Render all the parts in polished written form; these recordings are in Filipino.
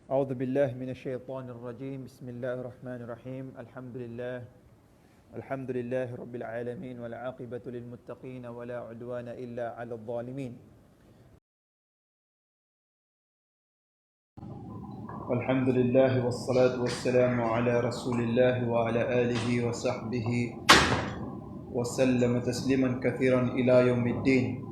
أعوذ بالله من الشيطان الرجيم بسم الله الرحمن الرحيم الحمد لله رب العالمين والعاقبة للمتقين ولا عدوان إلا على الظالمين والحمد لله والصلاة والسلام على رسول الله وعلى آله وصحبه وسلم تسليما كثيرا إلى يوم الدين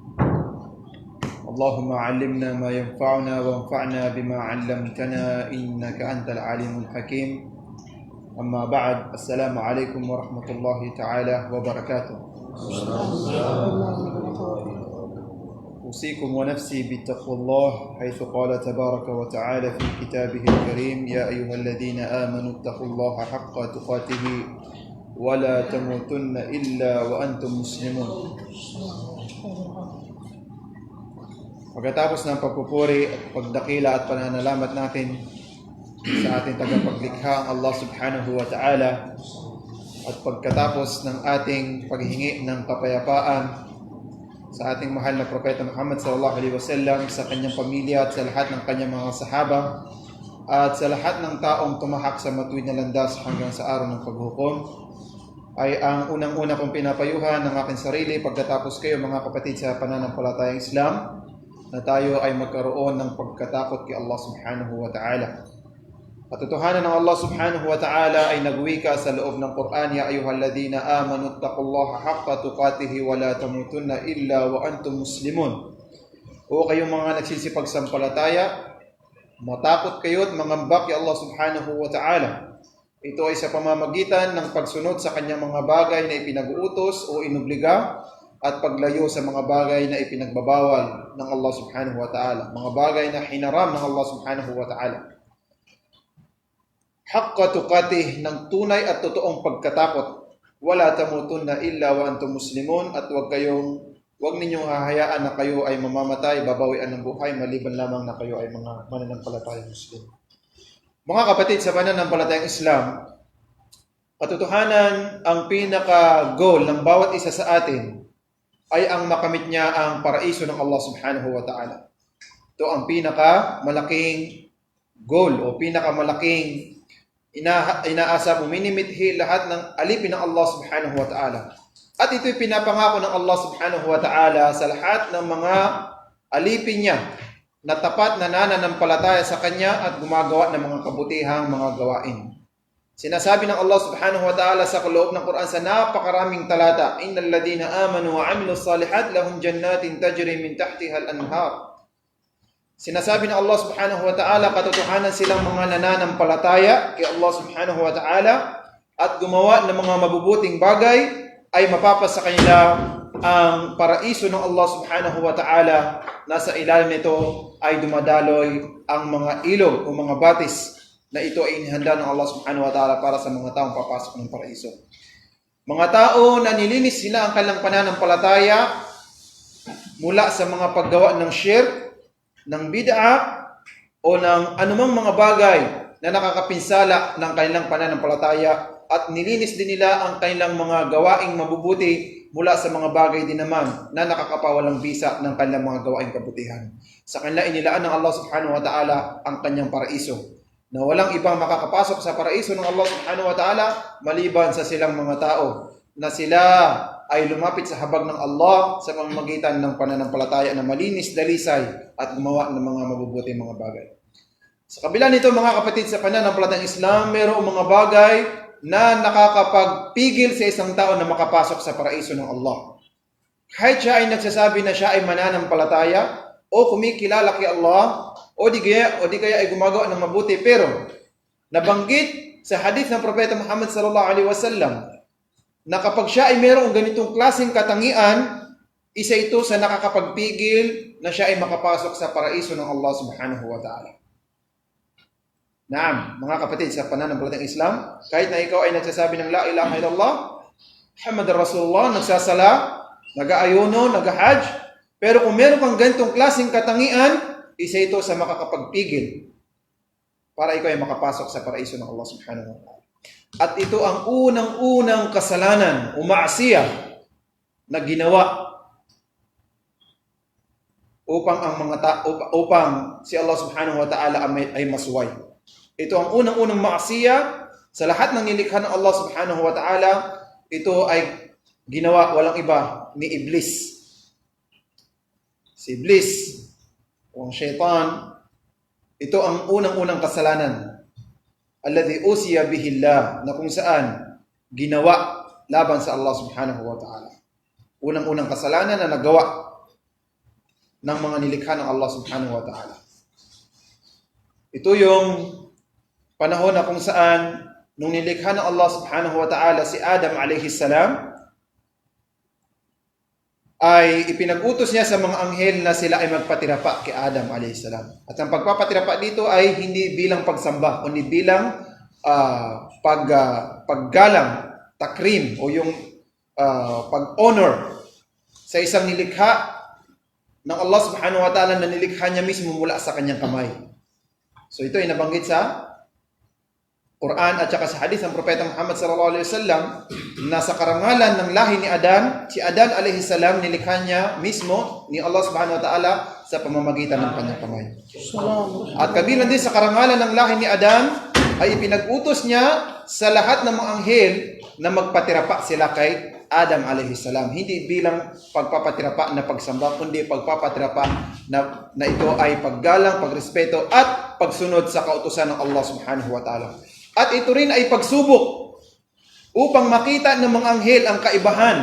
اللهم علمنا ما ينفعنا وانفعنا بما علمتنا إنك أنت العليم الحكيم أما بعد السلام عليكم ورحمة الله تعالى وبركاته أوصيكم ونفسي بتقوى الله حيث قال تبارك وتعالى في كتابه الكريم يا أيها الذين آمنوا اتقوا الله حق تقاته ولا تموتن إلا وأنتم مسلمون. Pagkatapos ng pagpupuri at pagdakila at pananalamat natin sa ating tagapaglikha ang Allah subhanahu wa ta'ala at pagkatapos ng ating paghingi ng kapayapaan sa ating mahal na Propeta Muhammad sallallahu alaihi wasallam, sa kanyang pamilya at sa lahat ng kanyang mga sahaba at sa lahat ng taong tumahak sa matuwid na landas hanggang sa araw ng paghukom, ay ang unang-una kong pinapayuhan ng aking sarili pagkatapos kayo mga kapatid sa pananampalatayang Islam na tayo ay magkaroon ng pagkatakot kay Allah subhanahu wa ta'ala. Katotohanan ng Allah subhanahu wa ta'ala ay nagwika sa loob ng Quran, ya ayyuhalladhina amanu taqullaha haqqa tuqatih wa la tamutunna illa wa antum muslimun. O kayong mga nagsisipagsampalataya, matakot kayo at mangambak kay Allah subhanahu wa ta'ala. Ito ay sa pamamagitan ng pagsunod sa kanyang mga bagay na ipinag-uutos o inobliga at paglayo sa mga bagay na ipinagbabawal ng Allah subhanahu wa ta'ala, mga bagay na hinaram ng Allah subhanahu wa ta'ala. Haqqa tuqatih, ng tunay at totoong pagkatakot. Wala tamutunna illa wa antum muslimun, at huwag ninyong hahayaan na kayo ay mamamatay, babawian ng buhay, maliban lamang na kayo ay mga mananampalatayang Muslim. Mga kapatid sa pananampalatayang Islam, katotohanan, ang pinaka-goal ng bawat isa sa atin ay ang makamit niya ang paraiso ng Allah subhanahu wa ta'ala. Ito ang pinakamalaking goal o pinakamalaking inaasa mo, minimithi lahat ng alipin ng Allah subhanahu wa ta'ala. At ito'y pinapangako ng Allah subhanahu wa ta'ala sa lahat ng mga alipin niya na tapat na nananampalataya sa kanya at gumagawa ng mga kabutihang mga gawain. Sinasabi ng Allah subhanahu wa ta'ala sa loob ng Quran sa napakaraming talata, innal ladina amanu wa amilus salihat lahum jannatin tajri min tahtiha al-anhar. Sinasabi ng Allah subhanahu wa ta'ala, katotohanan silang mga nananampalataya kay Allah subhanahu wa ta'ala at gumawa ng mga mabubuting bagay, ay mapapasa kanila ang paraiso ng Allah subhanahu wa ta'ala. Nasa ilalim nito ay dumadaloy ang mga ilog o mga batis na ito ay inihanda ng Allah subhanahu wa ta'ala para sa mga taong papasok ng paraiso. Mga tao na nilinis sila ang kanilang pananampalataya mula sa mga paggawa ng shirk, ng bid'a, o ng anumang mga bagay na nakakapinsala ng kanilang pananampalataya, at nilinis din nila ang kanilang mga gawaing mabubuti mula sa mga bagay din naman na nakakapawalang bisa ng kanilang mga gawaing kabutihan. Sa kanila inilaan ng Allah subhanahu wa ta'ala ang kanyang paraiso, na walang ibang makakapasok sa paraiso ng Allah subhanahu wa ta'ala maliban sa silang mga tao na sila ay lumapit sa habag ng Allah sa pamamagitan ng pananampalataya na malinis, dalisay at gumawa ng mga mabubuting mga bagay. Sa kabila nito mga kapatid sa pananampalatayang Islam, mayroong mga bagay na nakakapagpigil sa isang tao na makapasok sa paraiso ng Allah. Kahit siya ay nagsasabi na siya ay mananampalataya o kumikilala kay Allah, o di kaya ay gumagawa ng mabuti, pero nabanggit sa hadith ng Propeta Muhammad sallallahu alaihi wasallam na kapag siya ay mayroong ganitong klaseng katangian, isa ito sa nakakapagpigil na siya ay makapasok sa paraiso ng Allah subhanahu wa ta'ala. Naam, mga kapatid sa pananampalatayang Islam, kahit na ikaw ay nagsasabi ng la ilaha illallah Muhammadur Rasulullah, nagsasala, nag-aayuno, nag-hajj, pero kung meron kang ganitong klaseng katangian, isa ito sa makakapagpigil para ikaw ay makapasok sa paraiso ng Allah subhanahu wa ta'ala. At ito ang unang-unang kasalanan o maasiyah na ginawa upang upang si Allah Subhanahu wa Ta'ala ay masuway. Ito ang unang-unang maasiya sa lahat ng nilikha ng Allah Subhanahu wa Ta'ala. Ito ay ginawa walang iba ni Iblis. Si Iblis o ang syaitan, ito ang unang-unang kasalanan alladhi usiya bihillah, na kung saan ginawa laban sa Allah Subhanahu wa Ta'ala. Unang-unang kasalanan na nagawa ng mga nilikha ng Allah Subhanahu wa Ta'ala. Ito yung panahon na kung saan nung nilikha ng Allah Subhanahu wa Ta'ala si Adam alayhi salam, ay ipinag-utos niya sa mga anghel na sila ay magpatirapa kay Adam alayhi salam. At ang pagpapatirapa dito ay hindi bilang pagsamba, kundi bilang paggalang, takrim, o yung pag-honor sa isang nilikha ng Allah Subhanahu wa Ta'ala na nilikha niya mismo mula sa kanyang kamay. So ito ay nabanggit sa Quran at saka sa hadith ng Propeta Muhammad sallallahu alaihi wasallam na sa karangalan ng lahi ni Adan, si Adan alaihi salam nilikha niya mismo ni Allah Subhanahu wa Ta'ala sa pamamagitan ng kanyang kamay. At kabilang din sa karangalan ng lahi ni Adan ay ipinag-utos niya sa lahat ng mga anghel na magpatirapa sila kay Adam alaihi salam. Hindi bilang pagpapatirapa na pagsamba, kundi pagpapatirapa na ito ay paggalang, pagrespeto at pagsunod sa kautusan ng Allah Subhanahu wa Ta'ala. At ito rin ay pagsubok upang makita ng mga anghel ang kaibahan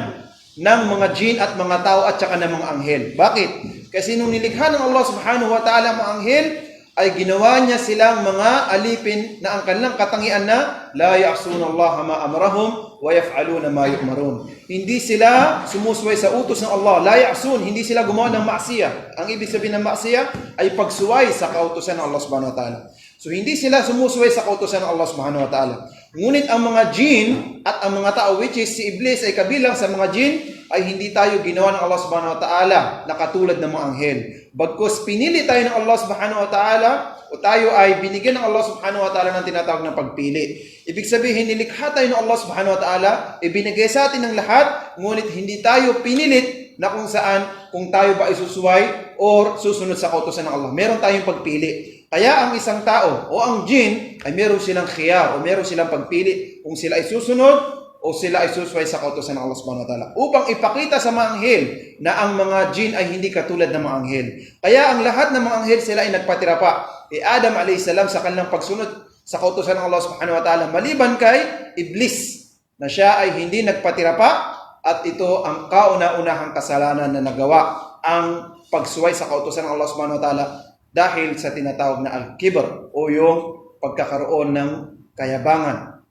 ng mga jin at mga tao at saka ng mga anghel. Bakit? Kasi nung nilikha ng Allah Subhanahu wa Ta'ala mga anghel, ay ginawa niya silang mga alipin na ang kanilang katangian na la ya'suna Allah ma amrahum wa yaf'aluna ma yu'marun. Hindi sila sumusuway sa utos ng Allah. La ya'sun, hindi sila gumawa ng maksiya. Ang ibig sabihin ng maksiya ay pagsuway sa kautusan ng Allah Subhanahu wa Ta'ala. So hindi sila sumusuway sa kautusan ng Allah Subhanahu wa Ta'ala. Ngunit ang mga jin at ang mga tao, which is si Iblis ay kabilang sa mga jin, ay hindi tayo ginawa ng Allah Subhanahu wa Ta'ala na katulad ng mga anghel. Bagkus pinili tayo ng Allah Subhanahu wa Ta'ala, o tayo ay binigyan ng Allah Subhanahu wa Ta'ala ng tinatawag na pagpili. Ibig sabihin, nilikha tayo ng Allah Subhanahu wa Ta'ala, ibinigay sa atin ng lahat, ngunit hindi tayo pinilit na kung saan, kung tayo ba ay susuway or susunod sa kautusan ng Allah. Meron tayong pagpili. Kaya ang isang tao o ang jin ay meron silang khiyar o meron silang pagpili kung sila ay susunod o sila ay susuway sa kautusan ng Allah Subhanahu wa Ta'ala, upang ipakita sa mga anghel na ang mga jin ay hindi katulad ng mga anghel. Kaya ang lahat ng mga anghel sila ay nagpatirapa kay Adam alayhi salam sa kanilang pagsunod sa kautusan ng Allah Subhanahu wa Ta'ala, maliban kay Iblis na siya ay hindi nagpatirapa, at ito ang kauna-unahang kasalanan na nagawa, ang pagsuway sa kautusan ng Allah Subhanahu wa Ta'ala dahil sa tinatawag na al-kibr o yung pagkakaroon ng kayabangan.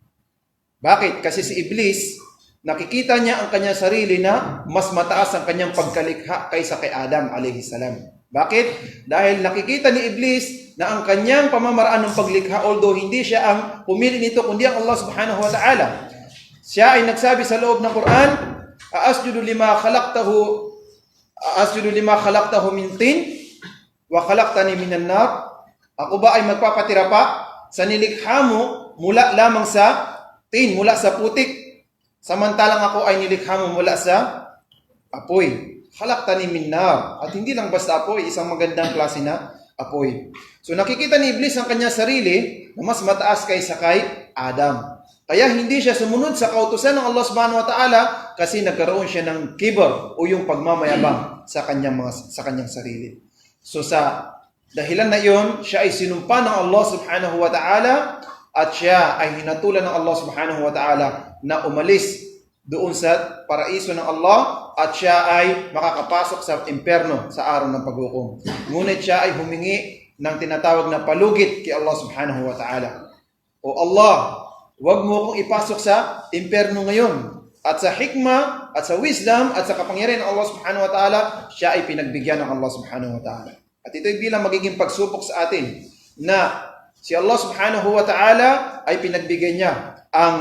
Bakit? Kasi si Iblis, nakikita niya ang kanyang sarili na mas mataas ang kanyang pagkalikha kaysa kay Adam alayhi salam. Bakit? Dahil nakikita ni Iblis na ang kanyang pamamaraan ng paglikha, although hindi siya ang pumili nito kundi ang Allah Subhanahu wa Ta'ala. Siya ay nagsabi sa loob ng Quran, asjudu lima khalaqtahu min tin wa khalaqtani minan nar. Ako ba ay magpapatirapa sa nilikha mo mula lamang sa tin, mula sa putik, samantalang ako ay nilikha mo mula sa apoy. Khalaqtani min nar. At hindi lang basta apoy, isang magandang klase na apoy. So nakikita ni Iblis ang kanyang sarili na mas mataas kaysa kay Adam. Kaya hindi siya sumunod sa kautusan ng Allah Subhanahu wa Ta'ala kasi nagkaroon siya ng kibr o yung pagmamayabang sa kanyang sarili. So sa dahilan na iyon, siya ay sinumpa ng Allah Subhanahu wa Ta'ala at siya ay hinatulan ng Allah Subhanahu wa Ta'ala na umalis doon sa paraiso ng Allah at siya ay makakapasok sa imperno sa araw ng paghukom. Ngunit siya ay humingi ng tinatawag na palugit kay Allah Subhanahu wa Ta'ala. O Allah, huwag mo akong ipasok sa imperno ngayon. At sa hikmah, at sa wisdom, at sa kapangyarihan ng Allah Subhanahu wa Ta'ala, siya ay pinagbigyan ng Allah Subhanahu wa Ta'ala. At ito'y bilang magiging pagsubok sa atin na si Allah Subhanahu wa Ta'ala ay pinagbigyan niya ang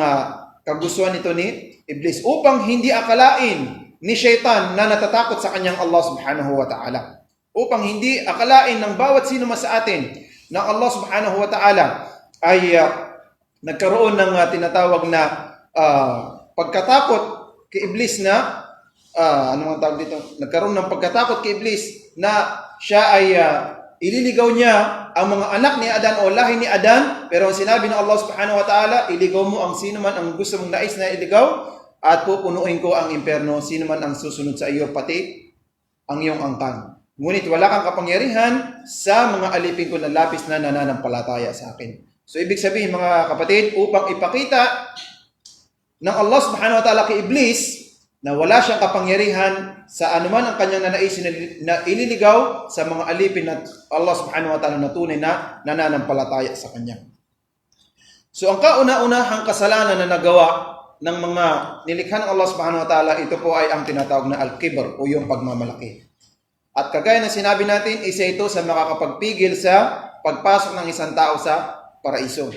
kagustuhan nito ni Iblis upang hindi akalain ni Shaitan na natatakot sa kanyang Allah Subhanahu wa Ta'ala. Upang hindi akalain ng bawat sino man sa atin na Allah Subhanahu wa Ta'ala ay nagkaroon ng tinatawag na pagkatakot kay Iblis na ano ang tawag dito? Nagkaroon ng pagkatakot kay Iblis na siya ay ililigaw niya ang mga anak ni Adan o lahi ni Adan, pero ang sinabi ng Allah subhanahu wa ta'ala, iligaw mo ang sino man ang gusto mong nais na iligaw at pupunuin ko ang impyerno sino man ang susunod sa iyo, pati ang iyong angkan. Ngunit wala kang kapangyarihan sa mga alipin ko na lapis na nananampalataya sa akin. So ibig sabihin mga kapatid, upang ipakita ng Allah subhanahu wa ta'ala kay Iblis na wala siyang kapangyarihan sa anuman ang kanyang nanaisin na ililigaw sa mga alipin na Allah subhanahu wa ta'ala na tunay na nananampalataya sa kanya. So ang kauna-unahang kasalanan na nagawa ng mga nilikha ng Allah subhanahu wa ta'ala, ito po ay ang tinatawag na al-kibr o yung pagmamalaki. At kagaya na sinabi natin, isa ito sa makakapagpigil sa pagpasok ng isang tao sa paraiso.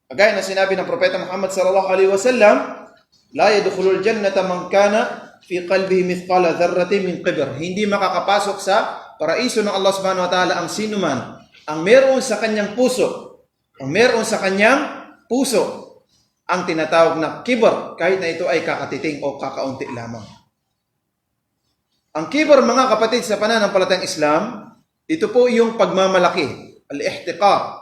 Kagaya na sinabi ng Propeta Muhammad sallallahu alaihi wasallam, la yadkhulul jannata man kana fi qalbihi mithqala dharratin min kibr. Hindi makakapasok sa paraiso ng Allah subhanahu wa ta'ala ang sino man ang meron sa kanyang puso, ang tinatawag na kibr, kahit na ito ay kakatiting o kakaunti lamang. Ang kibr, mga kapatid, sa pananampalatayang Islam, ito po yung pagmamalaki, al-ihtiqar,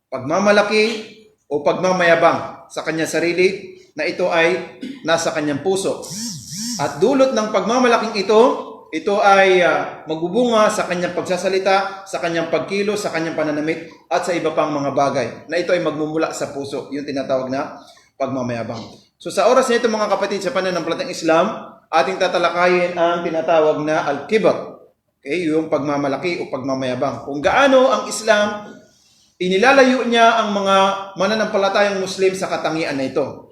pagmamalaki o pagmamayabang sa kanyang sarili na ito ay nasa kanyang puso. At dulot ng pagmamalaking ito ay magbubunga sa kanyang pagsasalita, sa kanyang pagkilos, sa kanyang pananamit, at sa iba pang mga bagay na ito ay magmumula sa puso, yung tinatawag na pagmamayabang. So sa oras na ito, mga kapatid, sa pananampalatayang Islam, ating tatalakayin ang tinatawag na al-kibr. Okay, yung pagmamalaki o pagmamayabang. Kung gaano ang Islam inilalayo niya ang mga mananampalatayang Muslim sa katangian na ito.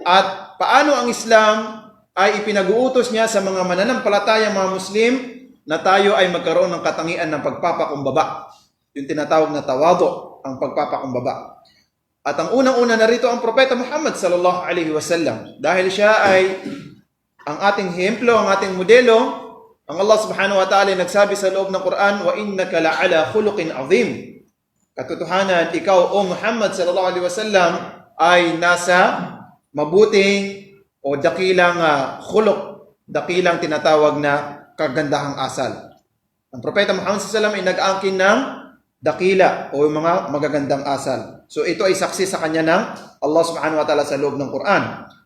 At paano ang Islam ay ipinag-uutos niya sa mga mananampalatayang mga Muslim na tayo ay magkaroon ng katangian ng pagpapakumbaba. Yung tinatawag na tawadu, ang pagpapakumbaba. At ang unang-una narito ang Propeta Muhammad sallallahu alaihi wasallam, dahil siya ay ang ating hemplo, ang ating modelo. Ang Allah subhanahu wa ta'ala nagsabi sa loob ng Quran, wa innaka la'ala khuluqin azim. Katotohanan, ikaw o Muhammad sallallahu alaihi wasallam ay nasa mabuting o dakilang khuluq, dakilang tinatawag na kagandahang asal. Ang Propeta Muhammad sallallahu alaihi wasallam ay nag-angkin ng dakila o mga magagandang asal. So ito ay saksi sa kanya ng Allah subhanahu wa ta'ala sa loob ng Quran.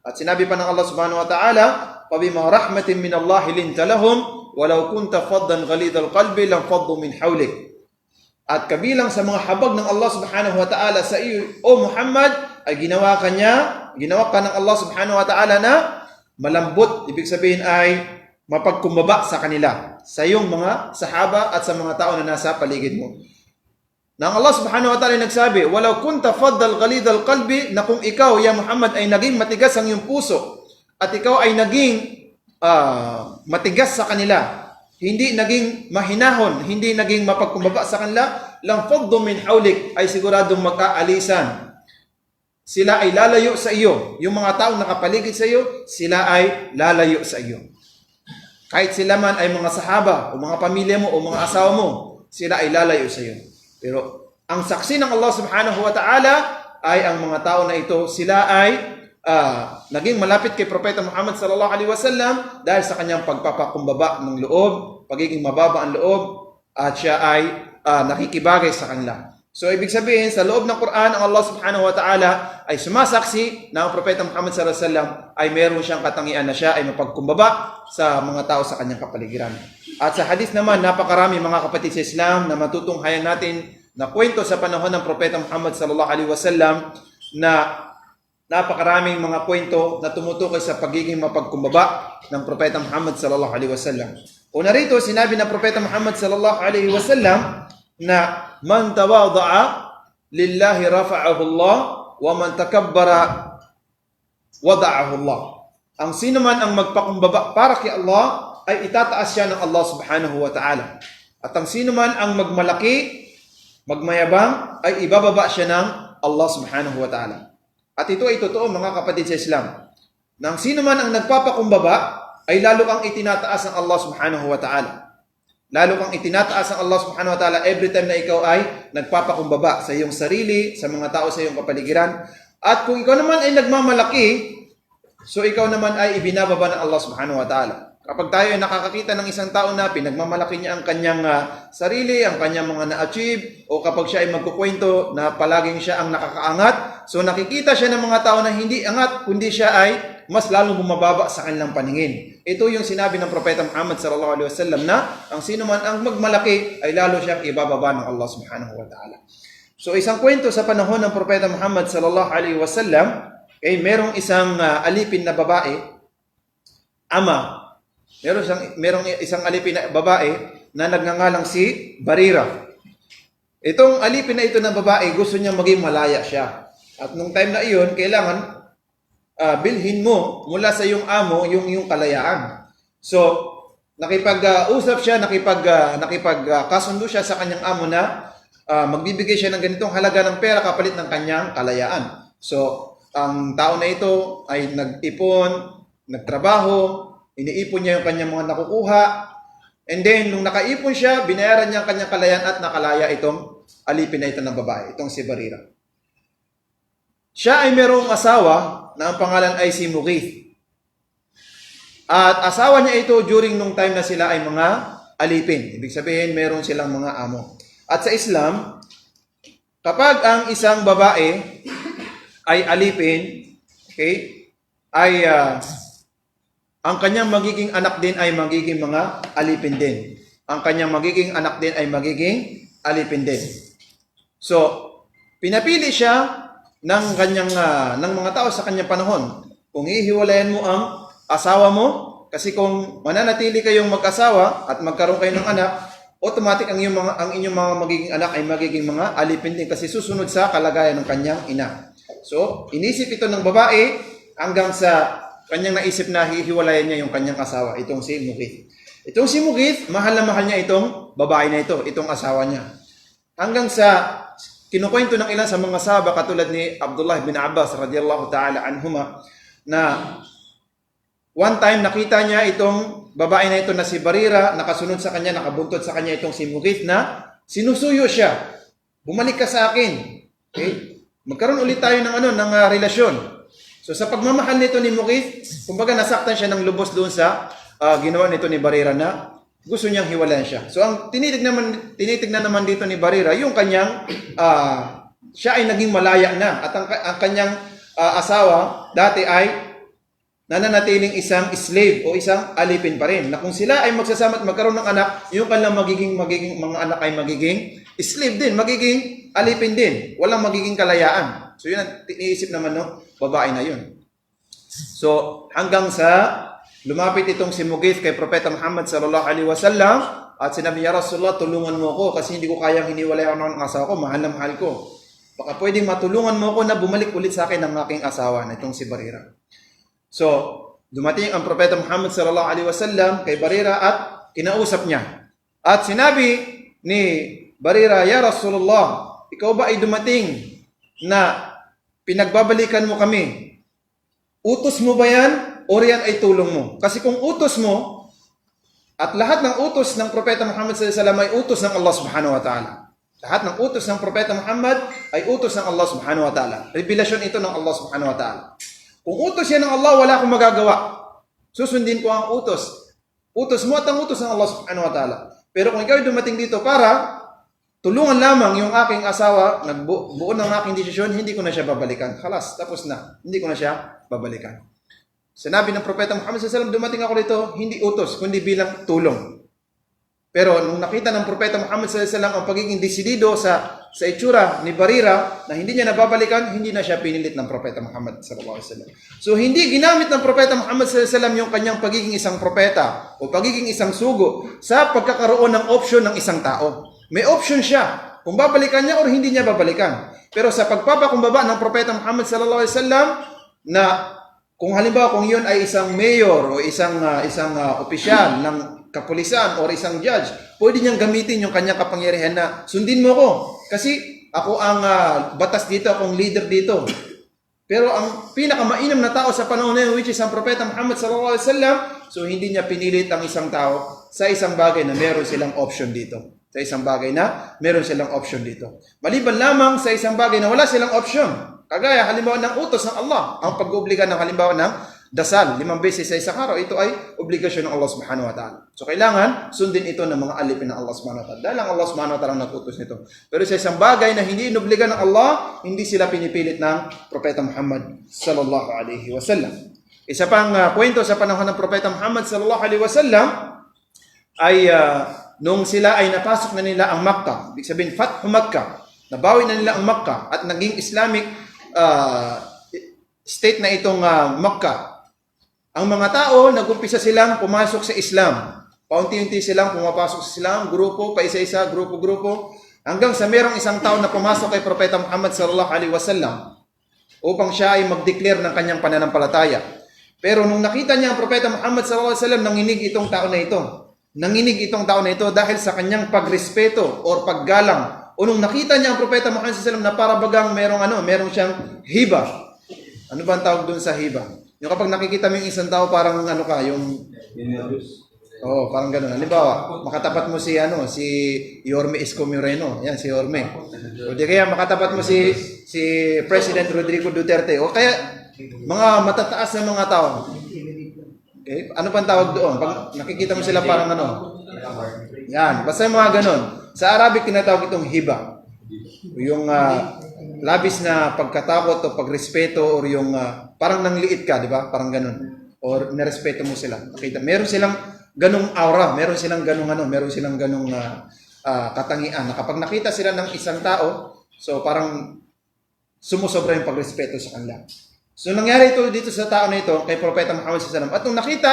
At sinabi pa ng Allah subhanahu wa ta'ala, فَبِمَا رَحْمَةٍ مِّنَ اللَّهِ لِنْتَ لَهُمْ وَلَوْ كُنْتَ فَضًّا غَلِيظَ الْقَلْبِ لَانفَضُّوا مِنْ حَوْلِكَ. At kabilang sa mga habag ng Allah subhanahu wa ta'ala sa iyo, O Muhammad, ay ginawa ka ng Allah subhanahu wa ta'ala na malambot. Ibig sabihin ay mapagkumbaba sa kanila, sa iyong mga sahaba at sa mga tao na nasa paligid mo. Nang Allah subhanahu wa ta'ala nagsabi, walau kunta faddal ghalidal qalbi, na kung ikaw, ya Muhammad, ay naging matigas ang iyong puso at ikaw ay naging matigas sa kanila, hindi naging mahinahon, hindi naging mapagkumbaba sa kanila, lang faddu min hawlik, ay siguradong mag-aalisan. Sila ay lalayo sa iyo. Yung mga taong nakapaligid sa iyo, sila ay lalayo sa iyo. Kahit sila man ay mga sahaba o mga pamilya mo o mga asawa mo, sila ay lalayo sa iyo. Pero ang saksi ng Allah subhanahu wa ta'ala ay ang mga tao na ito, sila ay naging malapit kay Propeta Muhammad sallallahu alaihi wasallam dahil sa kanyang pagpapakumbaba ng loob, pagiging mababa ang loob, at siya ay nakikibagay sa kanila. So ibig sabihin, sa loob ng Quran, ang Allah subhanahu wa ta'ala ay sumasaksi na ang Propeta Muhammad sallallahu alaihi wasallam ay meron siyang katangian na siya ay mapagkumbaba sa mga tao sa kanyang kapaligiran. At sa hadith naman, napakarami mga kapatid sa Islam na matutunghayan natin na kwento sa panahon ng Propeta Muhammad sallallahu alaihi wasallam, na napakaraming mga kwento na tumutukoy sa pagiging mapagkumbaba ng Propeta Muhammad sallallahu alaihi wasallam. Una rito, sinabi ng Propeta Muhammad sallallahu alaihi wasallam na man tawada'a lillahi rafa'ahu Allah wa man takabbara wada'ahu Allah. Ang sino man ang magpakumbaba para kay Allah ay itataas siya ng Allah subhanahu wa ta'ala. At ang sino man ang magmalaki, magmayabang, ay ibababa siya ng Allah subhanahu wa ta'ala. At ito ay totoo mga kapatid sa Islam. Nang sino man ang nagpapakumbaba, ay lalo kang itinataas ng Allah subhanahu wa ta'ala. Lalo kang itinataas ng Allah subhanahu wa ta'ala every time na ikaw ay nagpapakumbaba sa iyong sarili, sa mga tao sa iyong kapaligiran. At kung ikaw naman ay nagmamalaki, so ikaw naman ay ibinababa ng Allah subhanahu wa ta'ala. Kapag tayo ay nakakakita ng isang tao na pinagmamalaki niya ang kanyang sarili, ang kanyang mga na-achieve, o kapag siya ay magkukwento na palaging siya ang nakakaangat, so nakikita siya ng mga tao na hindi angat, kundi siya ay mas lalong bumababa sa kanilang paningin. Ito yung sinabi ng Propeta Muhammad sallallahu alaihi wasallam na ang sino man ang magmalaki ay lalo siyang ibababa ng Allah subhanahu wa ta'ala. So isang kwento sa panahon ng Propeta Muhammad sallallahu alaihi wasallam, ay merong isang alipin na babae, ama. Merong isang alipin na babae na nagngangalang si Barira. Itong alipin na ito na babae, gusto niya maging malaya siya. At nung time na iyon, kailangan bilhin mo mula sa iyong amo yung kalayaan. So, nakipag-usap siya, nakipagkasundo siya sa kanyang amo na magbibigay siya ng ganitong halaga ng pera kapalit ng kanyang kalayaan. So, ang tao na ito ay nag-ipon, nagtrabaho, iniipon niya yung kanyang mga nakukuha, and then, nung nakaipon siya, binayaran niya ang kanyang kalayaan at nakalaya itong alipin na ito ng babae, itong si Barira. Siya ay merong asawa na ang pangalan ay si Mughith. At asawa niya ito during nung time na sila ay mga alipin. Ibig sabihin, meron silang mga amo. At sa Islam, kapag ang isang babae ay alipin, okay, ay ang kanyang magiging anak din ay magiging mga alipin din. Ang kanyang magiging anak din ay magiging alipin din. So, pinapili siya ng mga tao sa kanyang panahon. Kung hihiwalayan mo ang asawa mo, kasi kung mananatili kayong mag-asawa at magkaroon kayo ng anak, automatic ang inyong mga magiging anak ay magiging mga alipin din kasi susunod sa kalagayan ng kanyang ina. So, inisip ito ng babae hanggang sa kanyang naisip na hihiwalayan niya yung kanyang asawa, itong si Mughith. Itong si Mughith, mahal na mahal niya itong babae na ito, itong asawa niya. Hanggang sa kinukwento ng ilan sa mga sahaba katulad ni Abdullah bin Abbas radiyallahu ta'ala anhuma na one time nakita niya itong babae na ito na si Barira, nakasunod sa kanya, nakabuntod sa kanya itong si Mughith na sinusuyo siya. Bumalik ka sa akin. Okay? Magkaroon ulit tayo ng relasyon. So sa pagmamahal nito ni Mughith, kumbaga nasaktan siya ng lubos doon sa ginawa nito ni Barira na gusto niyang hiwalayan siya. So ang tinitignan naman dito ni Barira, yung kanyang siya ay naging malaya na at ang kanyang asawa dati ay nananatiling isang slave o isang alipin pa rin. Na kung sila ay magsasama at magkaroon ng anak, yung kanilang magiging mga anak ay magiging slave din, magiging alipin din, walang magiging kalayaan. So yun ang iniisip naman ng babae na yun. So hanggang sa lumapit itong si Mughith kay Propeta Muhammad sallallahu alaihi wasallam at sinabi niya, Rasulullah, tulungan mo ako kasi hindi ko kayang hiniwalay ako ng asawa ko, mahal na mahal ko. Baka pwedeng matulungan mo ako na bumalik ulit sa akin ng aking asawa na itong si Barira. So dumating ang Propeta Muhammad sallallahu alaihi wasallam kay Barira at kinausap niya. At sinabi ni Barira, Ya Rasulullah, ikaw ba ay dumating na pinagbabalikan mo kami? Utos mo ba yan o riyan ay tulong mo? Kasi kung utos mo, at lahat ng utos ng Propeta Muhammad sallallahu alaihi wasallam ay utos ng Allah subhanahu wa ta'ala. Lahat ng utos ng Propeta Muhammad ay utos ng Allah subhanahu wa ta'ala. Revelasyon ito ng Allah subhanahu wa ta'ala. Kung utos yan ng Allah, wala akong magagawa. Susundin ko ang utos. Utos mo at ang utos ng Allah subhanahu wa ta'ala. Pero kung ikaw ay dumating dito para tulungan lamang yung aking asawa, nagbuo ng aking desisyon, hindi ko na siya babalikan. Halas, tapos na. Hindi ko na siya babalikan. Sinabi ng Propeta Muhammad sallallahu alaihi wasallam, dumating ako dito, hindi utos, kundi bilang tulong. Pero nung nakita ng Propeta Muhammad sallallahu alaihi wasallam ang pagiging desidido sa itsura ni Barira na hindi niya nababalikan, hindi na siya pinilit ng Propeta Muhammad sallallahu alaihi wasallam. So hindi ginamit ng Propeta Muhammad sallallahu alaihi wasallam yung kanyang pagiging isang propeta o pagiging isang sugo sa pagkakaroon ng option ng isang tao. May option siya kung babalikan niya o hindi niya babalikan. Pero sa pagpapakumbaba ng Propeta Muhammad sallallahu alaihi wasallam na kung halimbawa kung yun ay isang mayor o isang opisyal ng kapulisan o isang judge, pwede niyang gamitin yung kanyang kapangyarihan na sundin mo ako kasi ako ang batas dito, akong leader dito. Pero ang pinakamainam na tao sa panahon na yun, which is ang Propeta Muhammad sallallahu alaihi wasallam, so hindi niya pinilit ang isang tao sa isang bagay na meron silang option dito. Sa isang bagay na meron silang option dito. Maliban lamang sa isang bagay na wala silang option. Kagaya halimbawa ng utos ng Allah, ang pag-obliga ng halimbawa ng dasal 5 beses sa isang araw, ito ay obligasyon ng Allah subhanahu wa ta'ala. So kailangan sundin ito ng mga alipin ng Allah subhanahu wa ta'ala. Dahil ang Allah subhanahu wa ta'ala nag-utos nito. Pero sa isang bagay na hindi inobligan ng Allah, hindi sila pinipilit ng Propeta Muhammad sallallahu alaihi wasallam. Isa pang kwento sa panahon ng Propeta Muhammad sallallahu alaihi wasallam ay nung sila ay napasok na nila ang Makkah, ibig sabihin Fathu Makkah, nabawi na nila ang Makkah at naging Islamic state na itong Makkah. Ang mga tao, nag-umpisa silang pumasok sa Islam. Paunti-unti silang pumapasok sa Islam, grupo, paisa-isa, grupo-grupo, hanggang sa merong isang tao na pumasok kay Propeta Muhammad sallallahu alaihi wasallam upang siya ay mag-declare ng kanyang pananampalataya. Pero nung nakita niya ang Propeta Muhammad sallallahu alaihi wasallam, nanginig itong tao na ito. Nanginig itong tao na ito dahil sa kanyang pagrespeto o paggalang. O nung nakita niya ang Propeta Muhammad sallallahu alaihi wasallam na para bagang merong siyang hiba. Ano ba ang tawag doon sa hiba? Yung kapag nakikita mo yung isang tao, parang parang gano'n. Halimbawa, makatapat mo si Yorme Isko Moreno. Yan, si Yorme. O di kaya makatapat mo si President Rodrigo Duterte. O kaya, mga matataas na mga tao. Okay? Ano pang tawag doon? Pag nakikita mo sila parang Yan, basta yung mga gano'n. Sa Arabic, tinatawag itong hiba. Yung labis na pagkatakot o pagrespeto or yung parang nangliit ka, di ba? Parang ganun. Or nirespeto mo sila. Makita, meron silang ganung aura, meron silang ganung katangian. Na kapag nakita sila ng isang tao, so parang sumusobra yung pagrespeto sa kanila. So nangyari ito dito sa tao na ito kay Propeta Muhammad sallallahu alaihi wasallam. At nung nakita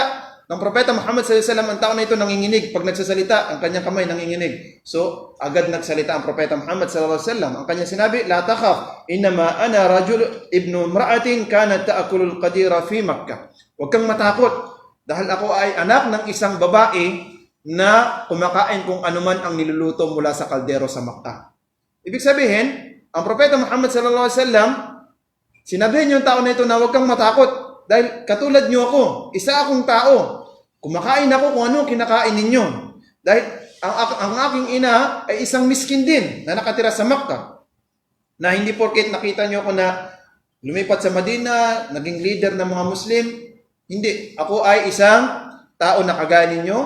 ng Propeta Muhammad sallallahu alaihi wasallam ang tao na ito nanginginig, pag nagsasalita, ang kanyang kamay nanginginig. So agad nagsalita ang Propeta Muhammad sallallahu alaihi wasallam. Ang kanyang sinabi, "La takhaf, innama ana rajul ibnu imra'atin kanat ta'kulul qadira fi Makkah." Huwag kang matakot dahil ako ay anak ng isang babae na kumakain kung anuman ang niluluto mula sa kaldero sa Makkah. Ibig sabihin, ang Propeta Muhammad sallallahu alaihi wasallam sinabihin yung tao na ito na huwag kang matakot dahil katulad niyo ako, isa akong tao. Kumakain ako kung ano kinakain ninyo. Dahil ang aking ina ay isang miskin din na nakatira sa Makkah. Na hindi porket nakita niyo ako na lumipat sa Madina, naging leader ng mga Muslim. Hindi. Ako ay isang tao na kagaya ninyo,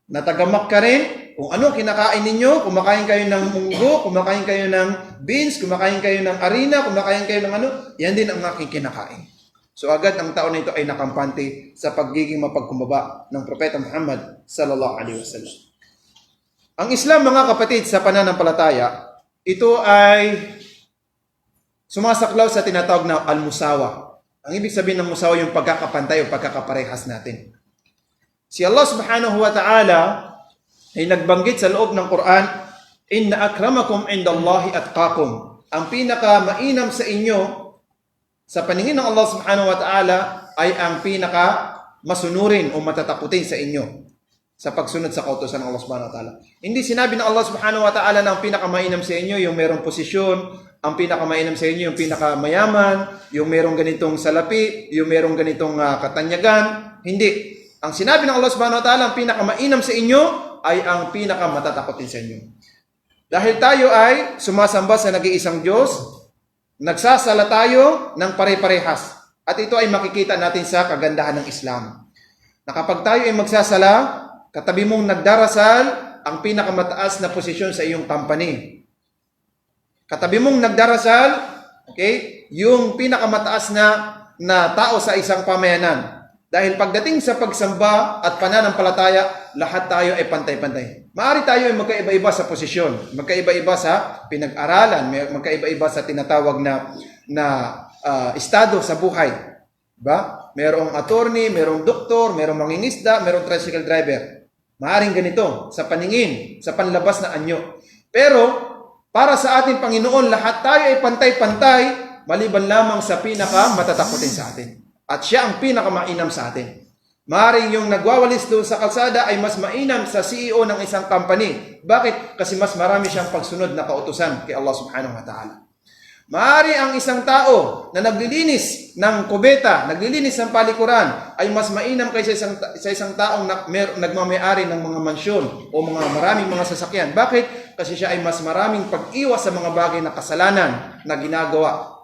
na taga Makkah rin. Kung ano kinakain ninyo, kumakain kayo ng munggo, kumakain kayo ng beans, kumakain kayo ng harina, kumakain kayo ng yan din ang aking kinakain. So agad ang tao na ito ay nakampante sa pagiging mapagkumbaba ng Propeta Muhammad sallallahu alaihi wasallam. Ang Islam, mga kapatid, sa pananampalataya, ito ay sumasaklaw sa tinatawag na al-musawa. Ang ibig sabihin ng musawa yung pagkakapantay o pagkakaparehas natin. Si Allah subhanahu wa ta'ala ay nagbanggit sa loob ng Quran, "Inna akramakum indallahi atqakum." Ang pinaka-mainam sa inyo sa paningin ng Allah subhanahu wa ta'ala ay ang pinaka-masunurin o matatakutin sa inyo sa pagsunod sa kautusan ng Allah subhanahu wa ta'ala. Hindi sinabi ng Allah subhanahu wa ta'ala na ang pinaka-mainam sa inyo yung merong posisyon, ang pinaka-mainam sa inyo yung pinaka-mayaman, yung merong ganitong salapi, yung merong ganitong katanyagan. Hindi. Ang sinabi ng Allah subhanahu wa ta'ala, ang pinaka-mainam sa inyo ay ang pinaka-matatakotin sa inyo. Dahil tayo ay sumasamba sa nag-iisang Diyos, nagsasala tayo ng pare-parehas. At ito ay makikita natin sa kagandahan ng Islam. Na kapag tayo ay magsasala, katabi mong nagdarasal, ang pinakamataas na posisyon sa iyong company. Katabi mong nagdarasal, okay, yung pinakamataas na tao sa isang pamayanan. Dahil pagdating sa pagsamba at pananampalataya, lahat tayo ay pantay-pantay. Maaari tayo ay magkaiba-iba sa posisyon, magkaiba-iba sa pinag-aralan, magkaiba-iba sa tinatawag na estado sa buhay. Diba? Merong attorney, merong doktor, merong mangingisda, merong tricycle driver. Maaring ganito sa paningin, sa panlabas na anyo. Pero para sa ating Panginoon, lahat tayo ay pantay-pantay, maliban lamang sa pinaka-matatakotin sa atin. At siya ang pinaka-mainam sa atin. Maaring yung nagwawalis doon sa kalsada ay mas mainam sa CEO ng isang company. Bakit? Kasi mas marami siyang pagsunod na kautusan kay Allah subhanahu wa ta'ala. Maaari ang isang tao na naglilinis ng kubeta, naglilinis ng palikuran, ay mas mainam kaysa sa isang taong nagmamayari ng mga mansyon o mga maraming mga sasakyan. Bakit? Kasi siya ay mas maraming pag-iwas sa mga bagay na kasalanan na ginagawa.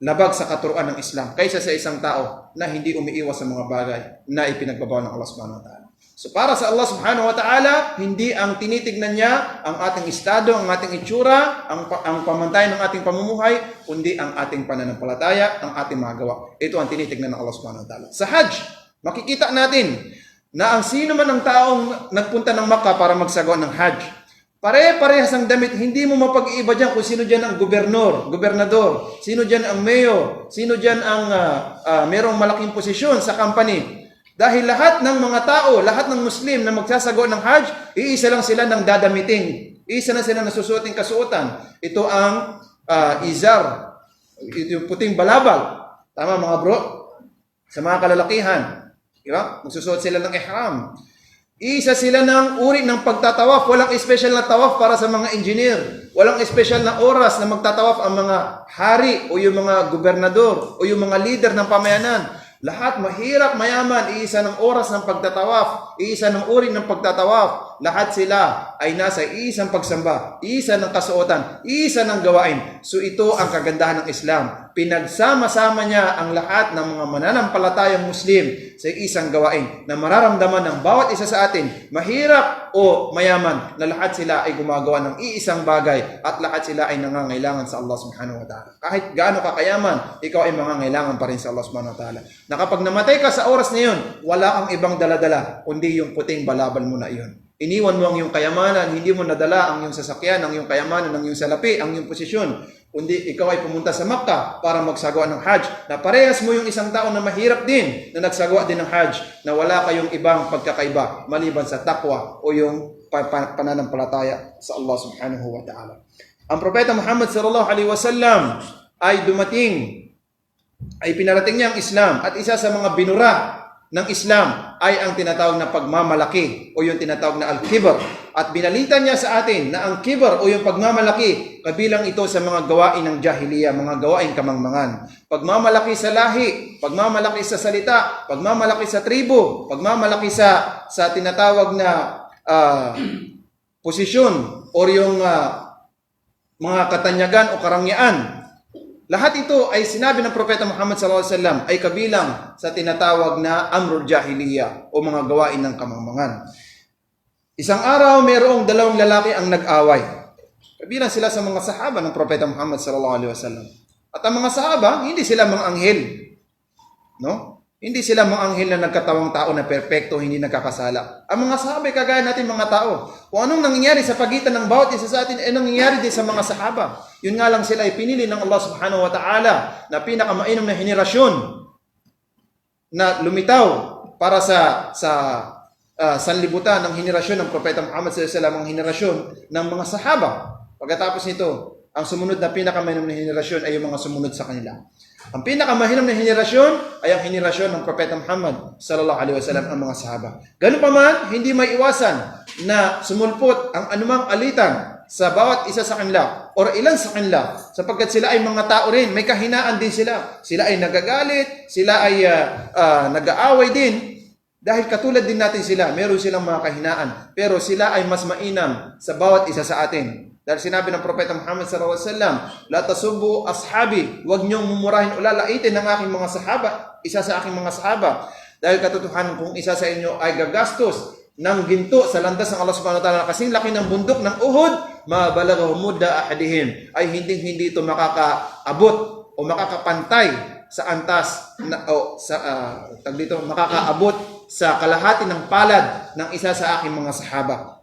labag sa katuruan ng Islam kaysa sa isang tao na hindi umiiwas sa mga bagay na ipinagbabawal ng Allah subhanahu wa ta'ala. So para sa Allah subhanahu wa ta'ala, hindi ang tinitignan niya ang ating estado, ang ating itsura, ang pamantayan ng ating pamumuhay, kundi ang ating pananampalataya, ang ating mga gawa. Ito ang tinitignan ng Allah subhanahu wa ta'ala. Sa Hajj, makikita natin na ang sino man ang taong nagpunta ng Makkah para magsagawa ng Hajj, pare-parehas ang damit, hindi mo mapag-iiba dyan kung sino dyan ang gobernador, sino dyan ang mayor, sino dyan ang merong malaking posisyon sa company. Dahil lahat ng mga tao, lahat ng Muslim na magsasagawa ng Hajj, iisa lang sila ng dadamiting. Iisa na sila nasusuoting kasuotan. Ito ang izar, yung puting balabal. Tama mga bro? Sa mga kalalakihan. Diba? Magsusuot sila ng ihram. Isa sila ng uri ng pagtatawaf. Walang special na tawaf para sa mga engineer. Walang special na oras na magtatawaf ang mga hari o yung mga gobernador o yung mga leader ng pamayanan. Lahat mahirap, mayaman, iisa ng oras ng pagtatawaf, iisa ng uri ng pagtatawaf. Lahat sila ay nasa isang pagsamba, isa ng kasuotan, isa ng gawain. So ito ang kagandahan ng Islam. Pinagsama-sama niya ang lahat ng mga mananampalatayang Muslim sa isang gawain na mararamdaman ng bawat isa sa atin, mahirap o mayaman, na lahat sila ay gumagawa ng iisang bagay at lahat sila ay nangangailangan sa Allah subhanahu wa ta'ala. Kahit gaano ka kayaman, ikaw ay mangangailangan pa rin sa Allah subhanahu wa ta'ala. Na kapag namatay ka sa oras na yun, wala kang ibang daladala, kundi yung puting balabal mo na iyon. Iniwan mo ang iyong kayamanan, hindi mo nadala ang iyong sasakyan, ang iyong kayamanan, ang iyong salapi, ang iyong posisyon. Kundi ikaw ay pumunta sa Makkah para magsagawa ng Hajj. Na parehas mo yung isang tao na mahirap din, na nagsagawa din ng Hajj, na wala kayong ibang pagkakaiba maliban sa taqwa o yung pananampalataya sa Allah subhanahu wa ta'ala. Ang Propeta Muhammad sallallahu alaihi wasallam ay dumating, ay pinarating niya ang Islam, at isa sa mga binura ng Islam ay ang tinatawag na pagmamalaki o yung tinatawag na al-kibr. At binalita niya sa atin na ang kibr o yung pagmamalaki, kabilang ito sa mga gawain ng jahiliya, mga gawain kamangmangan. Pagmamalaki sa lahi, pagmamalaki sa salita, pagmamalaki sa tribo, pagmamalaki sa tinatawag na posisyon o yung mga katanyagan o karangyaan. Lahat ito ay sinabi ng Propeta Muhammad SAW ay kabilang sa tinatawag na amrul jahiliya o mga gawain ng kamangmangan. Isang araw, mayroong dalawang lalaki ang nag-away. Kabilang sila sa mga sahaba ng Propeta Muhammad SAW. At ang mga sahaba, hindi sila mga anghel. No? Hindi sila mga anghel na nagkatawang tao na perpekto, hindi nagkakasala. Ang mga sahaba ay kagaya natin mga tao. Kung anong nangyayari sa pagitan ng bawat isa sa atin, ay nangyayari din sa mga sahaba. Yun nga lang sila ay pinili ng Allah subhanahu wa ta'ala na pinakamainom na henerasyon na lumitaw para sa sanlibutan ng henerasyon ng Propeta Muhammad sallallahu alaihi wasallam, ang henerasyon ng mga sahaba. Pagkatapos nito, ang sumunod na pinakamainom na henerasyon ay yung mga sumunod sa kanila. Ang pinakamahinam na henerasyon ay ang henerasyon ng Propeta Muhammad sallallahu alaihi wasallam, ang mga sahaba. Ganun pa man, hindi may iwasan na sumulpot ang anumang alitan sa bawat isa sa kanila o ilan sa kanila, sapagkat sila ay mga tao rin, may kahinaan din sila. Sila ay nagagalit, sila ay nag-aaway din. Dahil katulad din natin sila, meron silang mga kahinaan, pero sila ay mas mainam sa bawat isa sa atin. Dahil sinabi ng Propeta Muhammad sallallahu alaihi wasallam, la tasubbu ashabi, wag niyong mumurahin o lalaitin ng aking mga sahaba, isa sa aking mga sahaba. Dahil katotohanan, kung isa sa inyo ay gagastos ng ginto sa landas ng Allah subhanahu wa ta'ala, kasing laki ng bundok ng Uhud, ma balaghahu mudda ahadihim, ay hindi ito makakaabot o makakapantay sa antas na, o sa makakaabot sa kalahati ng palad ng isa sa aking mga sahaba.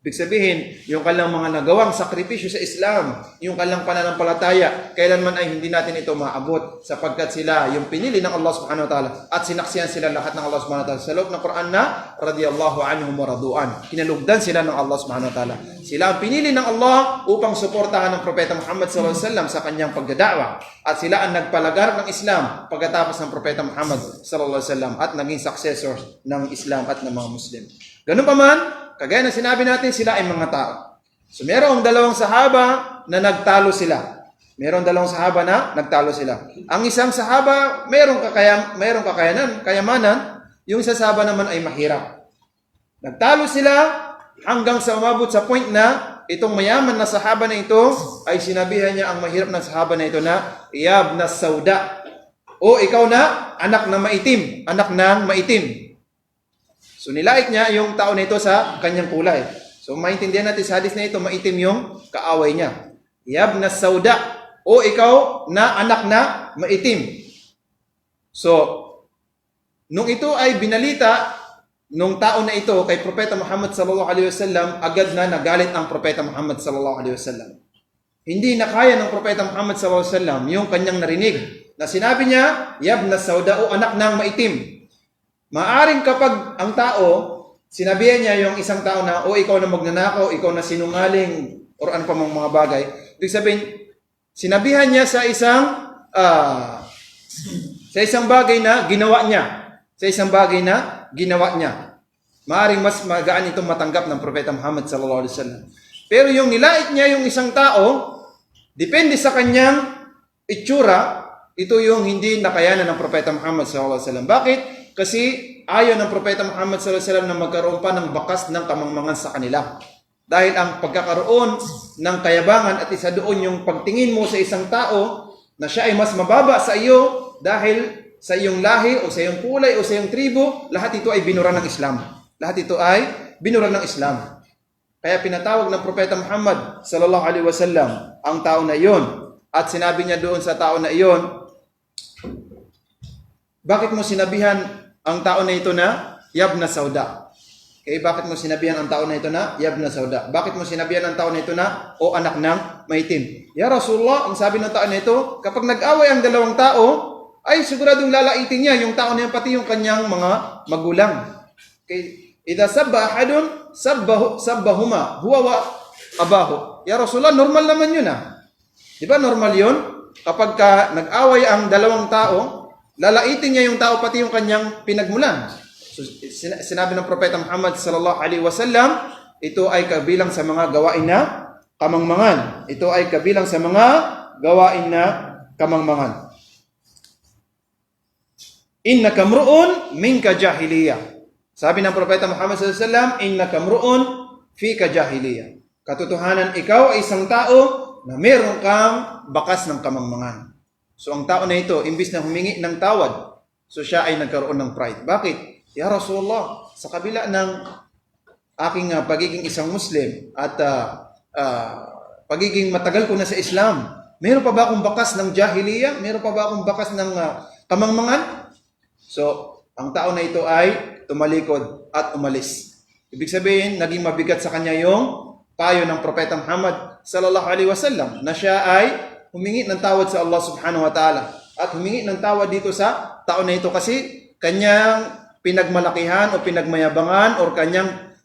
Ibig sabihin, yung kanilang mga nagawang sakripisyo sa Islam, yung kanilang pananampalataya, kailanman ay hindi natin ito maabot, sapagkat sila yung pinili ng Allah subhanahu wa ta'ala at sinaksiyan sila lahat ng Allah subhanahu wa ta'ala. Sa loob ng Quran na, radiyallahu anhum wa radu'an. Kinalugdan sila ng Allah subhanahu wa ta'ala. Sila ang pinili ng Allah upang suportahan ng Propeta Muhammad sallallahu alaihi wasallam sa kanyang pagdada'wa. At sila ang nagpalagar ng Islam pagkatapos ng Propeta Muhammad sallallahu alaihi wasallam at naging successors ng Islam at ng mga Muslim. Ganun pa man, kagaya na sinabi natin, sila ay mga tao. So merong dalawang sahaba na nagtalo sila. Merong dalawang sahaba na nagtalo sila. Ang isang sahaba, merong kayamanan, yung isa sahaba naman ay mahirap. Nagtalo sila hanggang sa umabot sa point na itong mayaman na sahaba na ito ay sinabihan niya ang mahirap na sahaba na ito na, ya ibna sauda, o ikaw na anak ng maitim, anak ng maitim. So nilait niya yung tao na ito sa kanyang kulay. So maintindihan natin sa hadis na ito, maitim yung kaaway niya. Ya ibna sauda, o ikaw na anak na maitim. So, nung ito ay binalita nung tao na ito kay Propeta Muhammad sallallahu alaihi wasallam, agad na nagalit ang Propeta Muhammad sallallahu alaihi wasallam. Hindi na kaya ng Propeta Muhammad sallallahu alaihi wasallam yung kanyang narinig na sinabi niya, ya ibna sauda, o anak ng maitim. Maaring kapag ang tao, sinabihan niya yung isang tao na, o ikaw na magnanakaw, ikaw na sinungaling, or ano pa mga bagay, ibig sabihin, sinabihan niya sa isang bagay na ginawa niya. Sa isang bagay na ginawa niya. Maaring mas magaan itong matanggap ng Propeta Muhammad sallallahu alaihi wasallam. Pero yung nilait niya yung isang tao, depende sa kanyang itsura, ito yung hindi nakayanan ng Propeta Muhammad sallallahu alaihi wasallam. Bakit? Kasi ayaw ng Propeta Muhammad sallallahu alaihi wasallam na magkaroon pa ng bakas ng kamangmangan sa kanila. Dahil ang pagkakaroon ng kayabangan at isa doon yung pagtingin mo sa isang tao na siya ay mas mababa sa iyo dahil sa iyong lahi o sa iyong kulay o sa iyong tribo, lahat ito ay binura ng Islam. Lahat ito ay binura ng Islam. Kaya pinatawag ng Propeta Muhammad sallallahu alaihi wasallam ang tao na iyon. At sinabi niya doon sa tao na iyon, bakit mo sinabihan ang tao na ito na ya ibna sauda? Okay, bakit mo sinabihan ang tao na ito na ya ibna sauda? Bakit mo sinabihan ang tao na ito na o anak ng maitim? Ya Rasulullah, ang sabi ng tao na ito, kapag nag-away ang dalawang tao, ay siguradong lalaitin niya yung tao na yan, pati yung kanyang mga magulang. Okay. Idha sabba ahadun, sabbahuma, huwa wa abahu. Ya Rasulullah, normal naman yun Di ba normal yun? Kapag nag-away ang dalawang tao, lalaitin niya yung tao, pati yung kanyang pinagmulan. So, sinabi ng Propeta Muhammad sallallahu alaihi wasallam, ito ay kabilang sa mga gawain na kamangmangan. Ito ay kabilang sa mga gawain na kamangmangan. Innaka mru'un minka jahiliyah. Sabi ng Propeta Muhammad sallallahu alaihi wasallam, innaka mru'un fika jahiliyah. Katotohanan, ikaw ay isang tao na meron kang bakas ng kamangmangan. So ang tao na ito, imbis na humingi ng tawad, so siya ay nagkaroon ng pride. Bakit? Ya Rasulullah, sa kabila ng aking pagiging isang Muslim at pagiging matagal ko na sa Islam, meron pa ba akong bakas ng jahiliyah? Meron pa ba akong bakas ng kamangmangan? So, ang tao na ito ay tumalikod at umalis. Ibig sabihin, naging mabigat sa kanya yung payo ng Propeta Muhammad sallallahu alaihi wasallam na siya ay humingi ng tawad sa Allah subhanahu wa ta'ala. At humingi ng tawad dito sa tao na ito kasi kanyang pinagmalakihan o pinagmayabangan o kanyang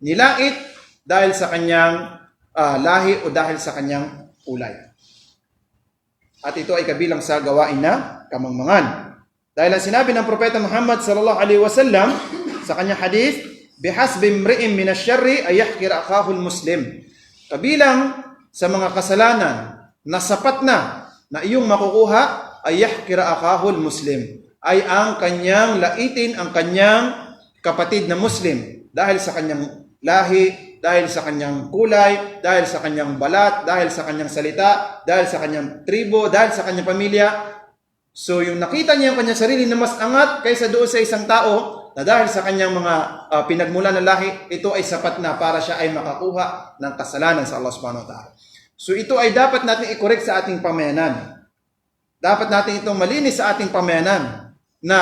nilait dahil sa kanyang lahi o dahil sa kanyang kulay. At ito ay kabilang sa gawain na kamangmangan. Dahil ang sinabi ng Propeta Muhammad sallallahu alaihi wasallam sa kanyang hadith, bihasbi imri'in min asy-syarri ay yahqir akahu al-muslim. Kabilang sa mga kasalanan na sapat na iyong makukuha ay yahqir akahu al-muslim, ay ang kanyang laitin ang kanyang kapatid na Muslim dahil sa kanyang lahi, dahil sa kanyang kulay, dahil sa kanyang balat, dahil sa kanyang salita, dahil sa kanyang tribo, dahil sa kanyang pamilya. So yung nakita niya yung kanyang sarili na mas angat kaysa doon sa isang tao na dahil sa kanyang mga pinagmulan na lahi, ito ay sapat na para siya ay makakuha ng kasalanan sa Allah subhanahu wa ta'ala. So ito ay dapat natin i-correct sa ating pamayanan. Dapat natin itong malinis sa ating pamayanan na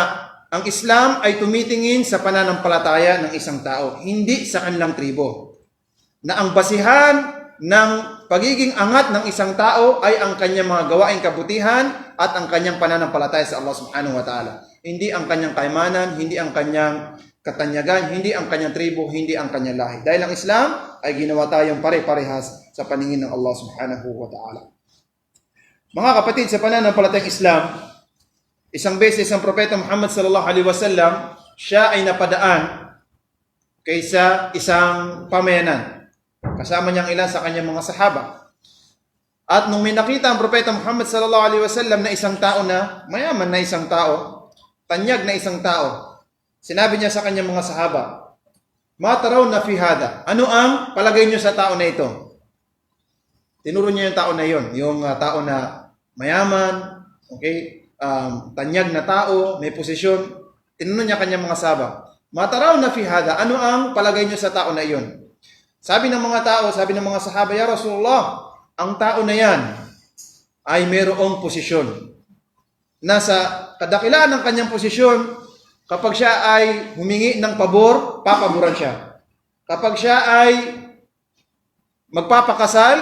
ang Islam ay tumitingin sa pananampalataya ng isang tao, hindi sa kanilang tribo. Na ang basihan ng pagiging angat ng isang tao ay ang kanyang mga gawaing kabutihan at ang kanyang pananampalataya sa Allah subhanahu wa ta'ala. Hindi ang kanyang kayamanan, hindi ang kanyang katanyagan, hindi ang kanyang tribo, hindi ang kanyang lahi. Dahil ang Islam ay ginawa tayong pare-parehas sa paningin ng Allah subhanahu wa ta'ala. Mga kapatid, sa pananampalatayang Islam, isang beses ang Propeta Muhammad sallallahu alaihi wasallam, siya ay napadaan kaysa isang pamayanan. Kasama niyang ilan sa kanyang mga sahaba. At nung may nakita ang Propeta Muhammad sallallahu alaihi wasallam na isang tao na mayaman na isang tao, tanyag na isang tao, sinabi niya sa kanyang mga sahaba, "Ma taraw na fi hada?" Ano ang palagay niyo sa tao na ito? Tinuro niya yung tao na yon, yung tao na mayaman, okay, tanyag na tao, may posisyon. Tinanong niya kanyang mga sahaba, mataraw na fi hada, ano ang palagay niyo sa tao na iyon? Sabi ng mga tao, sabi ng mga sahaba, ya Rasulullah, ang tao na yan ay mayroong posisyon. Nasa kadakilaan ng kanyang posisyon, kapag siya ay humingi ng pabor, papaboran siya. Kapag siya ay magpapakasal,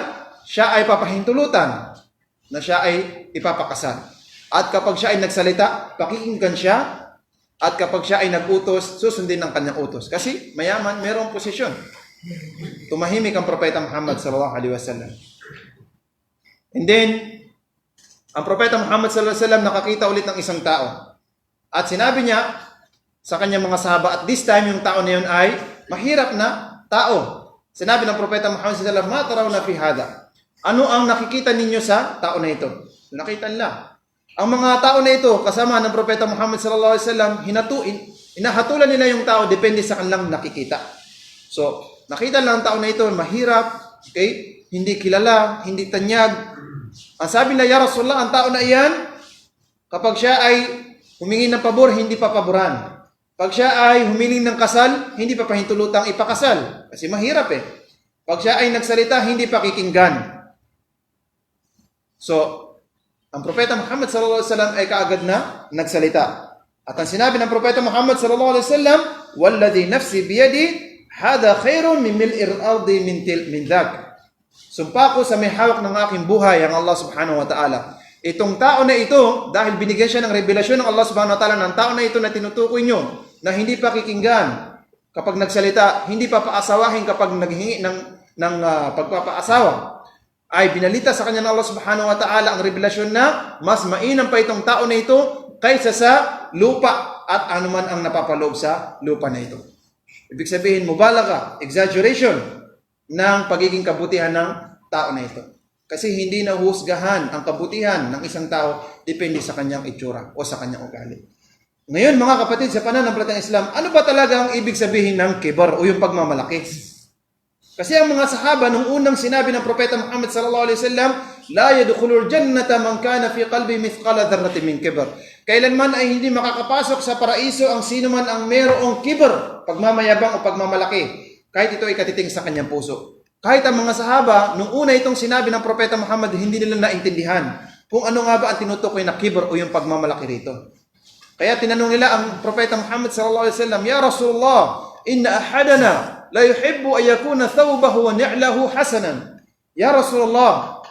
siya ay papahintulutan na siya ay ipapakasal. At kapag siya ay nagsalita, pakikinggan siya. At kapag siya ay nagutos, susundin ng kanyang utos. Kasi mayaman, mayroong posisyon. Tumahimik ang Propeta Muhammad sallallahu alaihi wasallam. And then, ang Propeta Muhammad sallallahu alaihi wasallam nakakita ulit ng isang tao. At sinabi niya sa kanyang mga sahaba, at this time yung tao na yun ay mahirap na tao. Sinabi ng Propeta Muhammad sallallahu alaihi wasallam, mataraw na fi hada. Ano ang nakikita ninyo sa tao na ito? Nakita nila. Ang mga tao na ito, kasama ng Propeta Muhammad sallallahu alaihi wasallam, hinahatulan nila yung tao depende sa kanilang nakikita. So, nakita lang ang tao na ito, mahirap, okay? Hindi kilala, hindi tanyag. Ang sabi na, ya Rasulullah, ang tao na iyan, kapag siya ay humingi ng pabor, hindi papaboran. Pag siya ay humiling ng kasal, hindi pa pahintulutang ipakasal. Kasi mahirap eh. Pag siya ay nagsalita, hindi pakikinggan. So, ang Propeta Muhammad sallallahu alaihi wasallam ay kaagad na nagsalita. At ang sinabi ng Propeta Muhammad sallallahu alaihi wasallam, "Walladhi nafsi biyadi, hada khairun min mil'ir ardi min dhak." Sumpa ko sa may hawak ng aking buhay, ang Allah subhanahu wa ta'ala. Itong tao na ito, dahil binigyan siya ng revelasyon ng Allah subhanahu wa ta'ala, ng tao na ito na tinutukoy nyo, na hindi pakikinggan kapag nagsalita, hindi pa paasawahin kapag naghingi ng pagpapaasawa, ay binalita sa kanya ng Allah subhanahu wa ta'ala ang revelasyon na mas mainam pa itong tao na ito kaysa sa lupa at anuman ang napapaloob sa lupa na ito. Ibig sabihin, mubalaga, exaggeration ng pagiging kabutihan ng tao na ito. Kasi hindi nahuhusgahan ang kabutihan ng isang tao depende sa kanyang itsura o sa kanyang ugali. Ngayon mga kapatid, sa pananampalatayang Islam, ano ba talaga ang ibig sabihin ng kibar o yung pagmamalaki? Kasi ang mga sahaba, nung unang sinabi ng Propeta Muhammad sallallahu alaihi wasallam, la yadkhulul jannata man kana fi qalbi mithqala dharratin min kibr. Kailanman ay hindi makakapasok sa paraiso ang sino man ang mayroong kibr, pagmamayabang o pagmamalaki, kahit ito ay katiting sa kanyang puso. Kahit ang mga sahaba, nung una itong sinabi ng Propeta Muhammad, hindi nila naintindihan kung ano nga ba ang tinutukoy na kibr o yung pagmamalaki rito. Kaya tinanong nila ang Propeta Muhammad sallallahu alaihi wasallam, ya Rasulullah, inna ahadana la yuhibbu an yakuna thawbahu wa ni'lahu hasanan. Ya Rasulullah,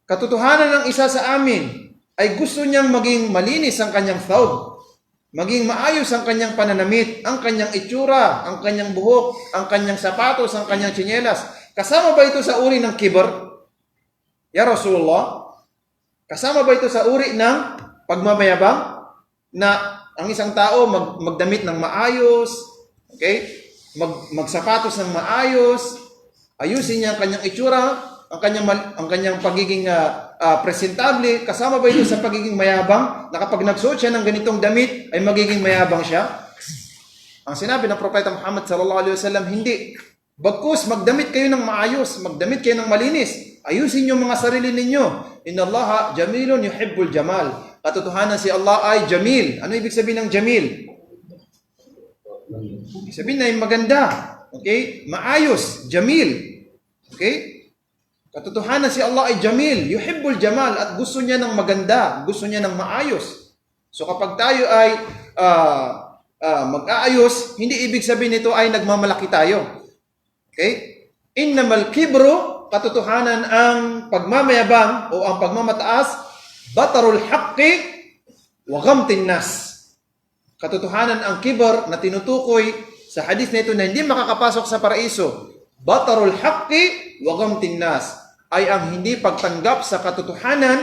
katotohanan ng isa sa amin ay gusto niyang maging malinis ang kanyang thawb, maging maayos ang kanyang pananamit, ang kanyang itsura, ang kanyang buhok, ang kanyang sapatos, ang kanyang tsinelas. Kasama ba ito sa uri ng kibar? Ya Rasulullah, kasama ba ito sa uri ng pagmamayabang? Na ang isang tao magdamit ng maayos, okay? Magsapatos ng maayos, ayusin niya ang kanyang itsura, ang kanyang pagiging presentable, kasama ba ito sa pagiging mayabang? Na kapag nagsuot siya ng ganitong damit, ay magiging mayabang siya? Ang sinabi ng Propeta Muhammad sallallahu alaihi wasallam, hindi. Bagkus, magdamit kayo ng maayos, magdamit kayo ng malinis. Ayusin niyo mga sarili ninyo. Inna Allaha jamilun yuhibbul jamal. Katotohanan si Allah ay jamil. Ano ibig sabihin ng jamil? Ibig sabihin na maganda. Okay? Maayos. Jamil. Okay? Katotohanan si Allah ay jamil. Yuhibbul jamal. At gusto niya ng maganda. Gusto niya ng maayos. So kapag tayo ay mag-aayos, hindi ibig sabihin nito ay nagmamalaki tayo. Okay? Innamal kibru, katotohanan ang pagmamayabang o ang pagmamataas, batarul haqqi wa ghamtin nas. Katotohanan ang kibar na tinutukoy sa hadith na ito na hindi makakapasok sa paraiso. Batarul haqqi wa ghamtin nas ay ang hindi pagtanggap sa katotohanan,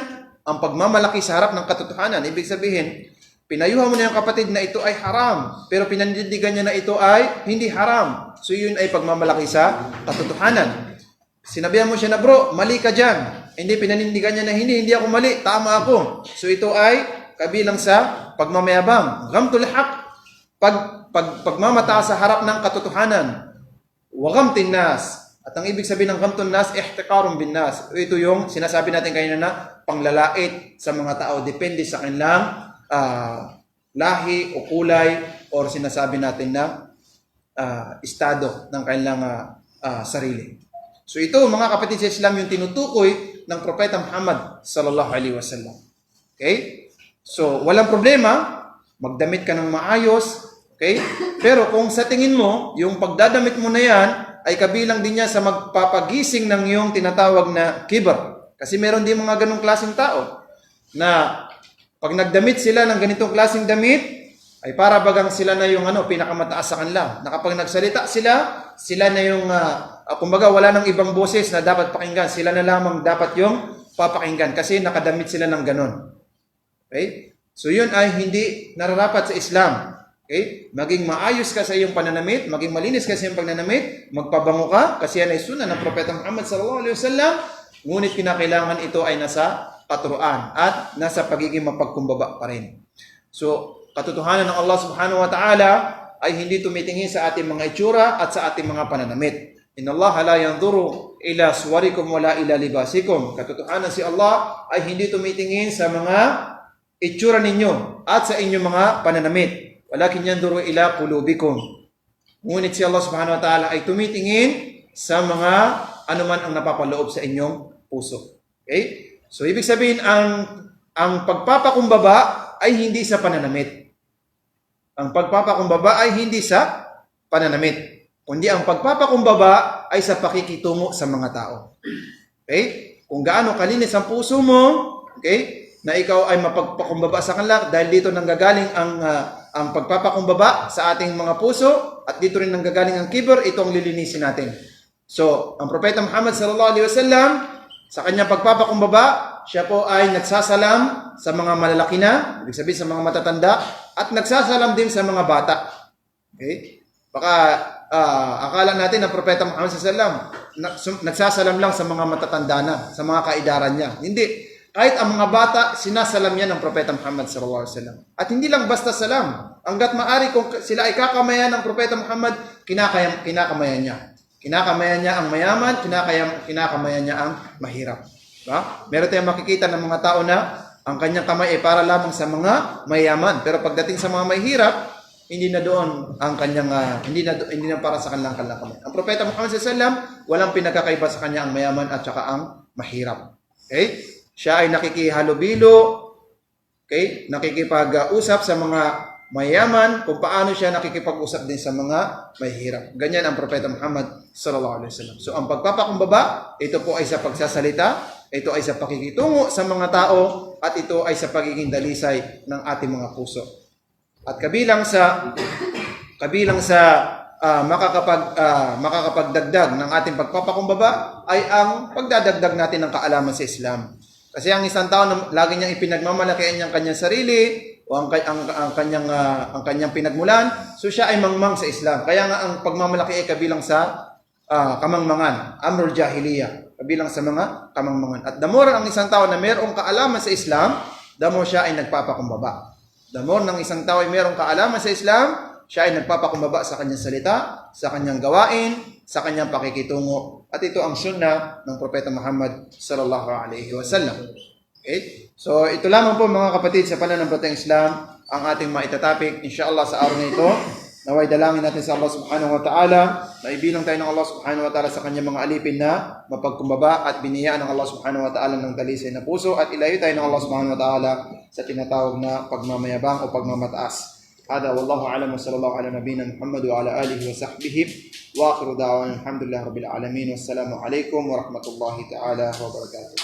ang pagmamalaki sa harap ng katotohanan. Ibig sabihin, pinayuhan mo na yung kapatid na ito ay haram, pero pinanindigan niya na ito ay hindi haram. So yun ay pagmamalaki sa katotohanan. Sinabihan mo siya na, bro, mali ka dyan. Hindi, pinanindigan niya na hindi ako mali, tama ako. So ito ay kabilang sa pagmamayabang. Ghamtul haq, pagmamataas sa harap ng katotohanan. Wa ghamtin nas, At ang ibig sabihin ng ghamtun nas, ihtiqarun bin nas. Ito yung sinasabi natin kanina na panglalait sa mga tao. Depende sa kanilang lahi o kulay or sinasabi natin na estado ng kanilang sarili. So ito mga kapatid sa Islam yung tinutukoy ng Propeta Muhammad sallallahu alaihi wasallam. Okay? So walang problema, magdamit ka ng maayos, okay? Pero kung sa tingin mo, yung pagdadamit mo na yan ay kabilang din niya sa magpapagising ng yung tinatawag na kibar. Kasi meron din mga ganong klaseng tao na pag nagdamit sila ng ganitong klaseng damit, ay para bagang sila na yung pinakamataas sa kanila. Na kapag nagsalita sila na yung, kumbaga wala nang ibang boses na dapat pakinggan. Sila na lamang dapat yung papakinggan kasi nakadamit sila ng ganon. Okay? So yun ay hindi nararapat sa Islam. Okay? Maging maayos ka sa iyong pananamit, maging malinis ka sa iyong pananamit, magpabango ka kasi yan ay sunnah ng Propeta Muhammad sallallahu alaihi wasallam. Ngunit kinakailangan ito ay nasa katuruan at nasa pagiging mapagkumbaba pa rin. So, katotohanan ng Allah subhanahu wa ta'ala ay hindi tumitingin sa ating mga itsura at sa ating mga pananamit. Inna Allah la yanzuru ila suwarikum wala ila libasikum. Katotohanan si Allah ay hindi tumitingin sa mga itsura ninyo at sa inyong mga pananamit. Walakin yanzuru ila qulubikum. Ngunit si Allah subhanahu wa ta'ala ay tumitingin sa mga anuman ang napapaloob sa inyong puso. Okay? So ibig sabihin ang pagpapakumbaba ay hindi sa pananamit. Ang pagpapakumbaba ay hindi sa pananamit. Kundi ang pagpapakumbaba ay sa pakikitungo sa mga tao. Okay? Kung gaano kalinis ang puso mo, okay? Na ikaw ay mapagpakumbaba sa kanila dahil dito nanggagaling ang pagpapakumbaba sa ating mga puso at dito rin nanggagaling ang kibr, ito ang lilinisin natin. So, ang Propeta Muhammad sallallahu alaihi wasallam sa kanyang pagpapakumbaba, siya po ay nagsasalam sa mga malalaki na, ibig sabihin sa mga matatanda, at nagsasalam din sa mga bata. Okay? Baka akala natin ang Propeta Muhammad sallallahu alaihi wasallam nagsasalam lang sa mga matatanda na, sa mga kaidaran niya. Hindi. Kahit ang mga bata, sinasalam niya ng Propeta Muhammad sallallahu alaihi wasallam. At hindi lang basta salam. Hanggat maaari kung sila ay kakamayan ng Propeta Muhammad, kinakamayan niya. Kinakamayan niya ang mayaman, kinakamayan niya ang mahirap. Diba? Meron tayong makikita ng mga tao na ang kanyang kamay ay para lamang sa mga mayaman. Pero pagdating sa mga mahirap, hindi na doon ang kanyang hindi na para sa kanilang kamay. Ang Propeta Muhammad sallallahu alaihi wasallam, walang pinagkakaiba sa kanya ang mayaman at saka ang mahirap. Okay? Siya ay nakikihalubilo, okay? Nakikipag-usap sa mga mayaman, kung paano siya nakikipag-usap din sa mga mahirap. Ganyan ang Propeta Muhammad sallallahu alaihi wasallam. So ang pagpapakumbaba, ito po ay sa pagsasalita, ito ay sa pakikitungo sa mga tao, at ito ay sa pagiging dalisay ng ating mga puso. At kabilang sa makakapagdagdag ng ating pagpapakumbaba ay ang pagdadagdag natin ng kaalaman sa Islam. Kasi ang isang tao na lagi niyang ipinagmamalaki ang kanyang sarili o ang kanyang pinagmulan, so siya ay mangmang sa Islam. Kaya nga ang pagmamalaki ay kabilang sa kamangmangan, amrul jahiliya, kabilang sa mga kamangmangan. At the more ang isang tao na mayroong kaalaman sa Islam, the more siya ay nagpapakumbaba. The more ng isang tao ay mayroong kaalaman sa Islam, siya ay nagpapakumbaba sa kanyang salita, sa kanyang gawain, sa kanyang pakikitungo. At ito ang sunnah ng Propeta Muhammad sallallahu alaihi wasallam. Okay? So ito lamang po mga kapatid sa pananampalatayang Islam ang ating maitatapik. Inshallah sa araw na ito, naway dalangin natin sa Allah subhanahu wa ta'ala na ibilang tayo ng Allah subhanahu wa ta'ala sa kanyang mga alipin na mapagkumbaba at biniyaan ng Allah subhanahu wa ta'ala ng dalisay na puso at ilayo tayo ng Allah subhanahu wa ta'ala sa tinatawag na pagmamayabang o pagmamataas. هذا والله أعلم وصلى الله على نبينا محمد وعلى آله وصحبه وآخر دعوانا الحمد لله رب العالمين والسلام عليكم ورحمة الله تعالى وبركاته.